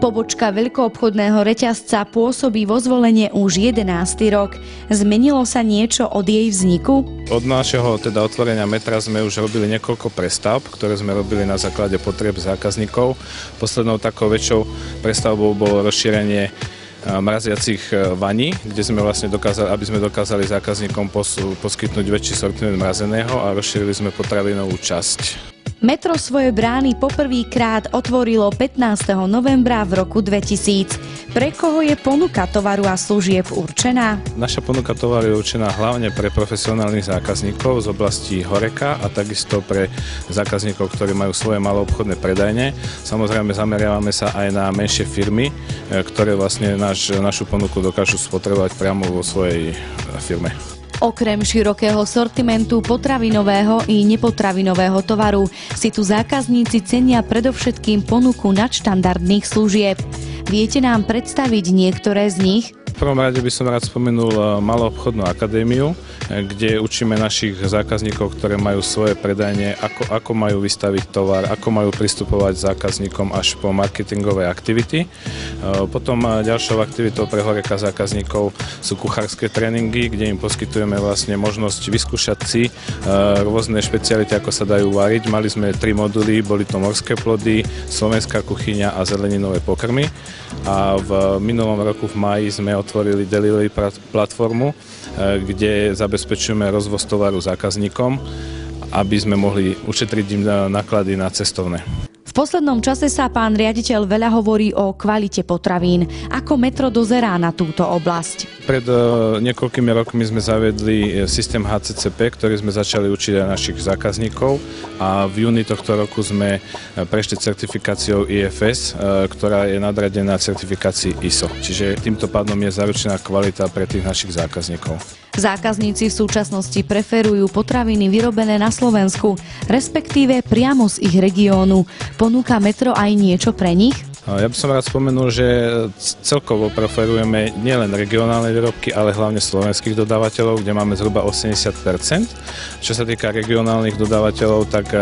Pobočka veľkoobchodného reťazca pôsobí vo Zvolenie už 11. rok. Zmenilo sa niečo od jej vzniku? Od našeho otvorenia metra sme už robili niekoľko prestavb, ktoré sme robili na základe potrieb zákazníkov. Poslednou takou väčšou prestavbou bolo rozšírenie mraziacich vaní, kde sme aby sme dokázali zákazníkom poskytnúť väčší sortiment mrazeného a rozšírili sme potravinovú časť. Metro svoje brány poprvýkrát otvorilo 15. novembra v roku 2000. Pre koho je ponuka tovaru a služieb určená? Naša ponuka tovaru je určená hlavne pre profesionálnych zákazníkov z oblasti horeka a takisto pre zákazníkov, ktorí majú svoje maloobchodné predajne. Samozrejme zameriavame sa aj na menšie firmy, ktoré našu ponuku dokážu spotrebovať priamo vo svojej firme. Okrem širokého sortimentu potravinového i nepotravinového tovaru si tu zákazníci cenia predovšetkým ponuku nadštandardných služieb. Viete nám predstaviť niektoré z nich? V prvom rade by som rád spomenul Maloobchodnú akadémiu, kde učíme našich zákazníkov, ktoré majú svoje predajne, ako majú vystaviť tovar, ako majú pristupovať zákazníkom až po marketingové aktivity. Potom ďalšou aktivitou pre horeka zákazníkov sú kuchárske tréningy, kde im poskytujeme možnosť vyskúšať si rôzne špeciality, ako sa dajú variť. Mali sme 3 moduly, boli to morské plody, slovenská kuchyňa a zeleninové pokrmy. A v minulom roku v máji sme otvorili delivery platformu, kde zabezpečujeme rozvoz tovaru zákazníkom, aby sme mohli ušetriť im náklady na cestovné. V poslednom čase sa pán riaditeľ veľa hovorí o kvalite potravín. Ako Metro dozerá na túto oblasť? Pred niekoľkými rokmi sme zaviedli systém HCCP, ktorý sme začali učiť aj našich zákazníkov a v júni tohto roku sme prešli certifikáciou IFS, ktorá je nadradená certifikácii ISO. Čiže týmto pádom je zaručená kvalita pre tých našich zákazníkov. Zákazníci v súčasnosti preferujú potraviny vyrobené na Slovensku, respektíve priamo z ich regiónu. Ponúka Metro aj niečo pre nich? Ja by som rád spomenul, že celkovo preferujeme nielen regionálne výrobky, ale hlavne slovenských dodávateľov, kde máme zhruba 80%. Čo sa týka regionálnych dodávateľov, tak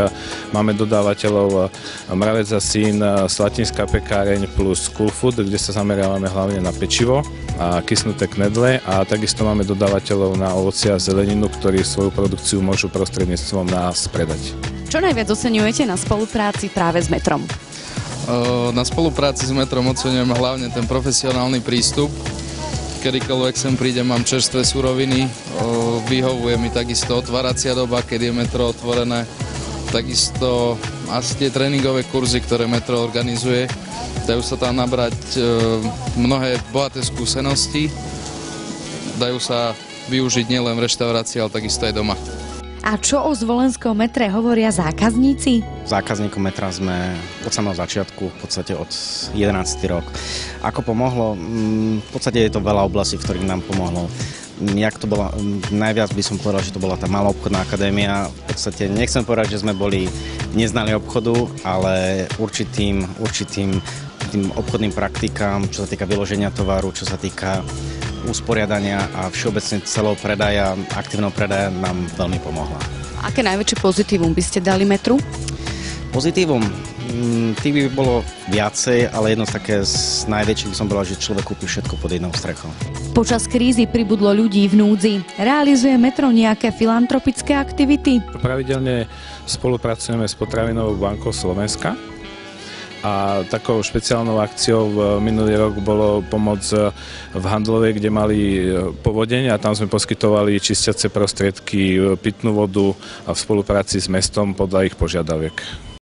máme dodávateľov Mravec a Syn, Slatinská pekáreň plus Cool Food, kde sa zameriavame hlavne na pečivo a kysnuté knedle a takisto máme dodávateľov na ovocie a zeleninu, ktorí svoju produkciu môžu prostredníctvom nás predať. Čo najviac oceňujete na spolupráci práve s Metrom? Na spolupráci s Metrom oceňujem hlavne ten profesionálny prístup. Kedykoľvek sem prídem, mám čerstvé suroviny, vyhovuje mi takisto otváracia doba, keď je Metro otvorené. Takisto asi tie tréningové kurzy, ktoré Metro organizuje, dajú sa tam nabrať mnohé bohaté skúsenosti, dajú sa využiť nielen v reštaurácii, ale takisto aj doma. A čo o zvolenskom metre hovoria zákazníci? Zákazníkom metra sme od samého začiatku, v podstate od 11. rok. Ako pomohlo? V podstate je to veľa oblastí, v ktorých nám pomohlo. Jak to bola, najviac by som povedal, že to bola tá Maloobchodná akadémia. V podstate nechcem povedať, že sme neznali obchodu, ale určitým tým obchodným praktikám, čo sa týka vyloženia tovaru, čo sa týka usporiadania a všeobecne celého predaja, aktívneho predaja nám veľmi pomohla. Aké najväčšie pozitívum by ste dali Metru? Pozitívum? Tých by bolo viacej, ale jedno z také z najväčších by som povedal, že človek kúpi všetko pod jednou strechou. Počas krízy pribudlo ľudí v núdzi. Realizuje Metro nejaké filantropické aktivity? Pravidelne spolupracujeme s Potravinovou bankou Slovenska. A takou špeciálnou akciou minulý rok bolo pomoc v Handlovej, kde mali povodeň a tam sme poskytovali čistiace prostriedky, pitnú vodu a v spolupráci s mestom podľa ich požiadaviek.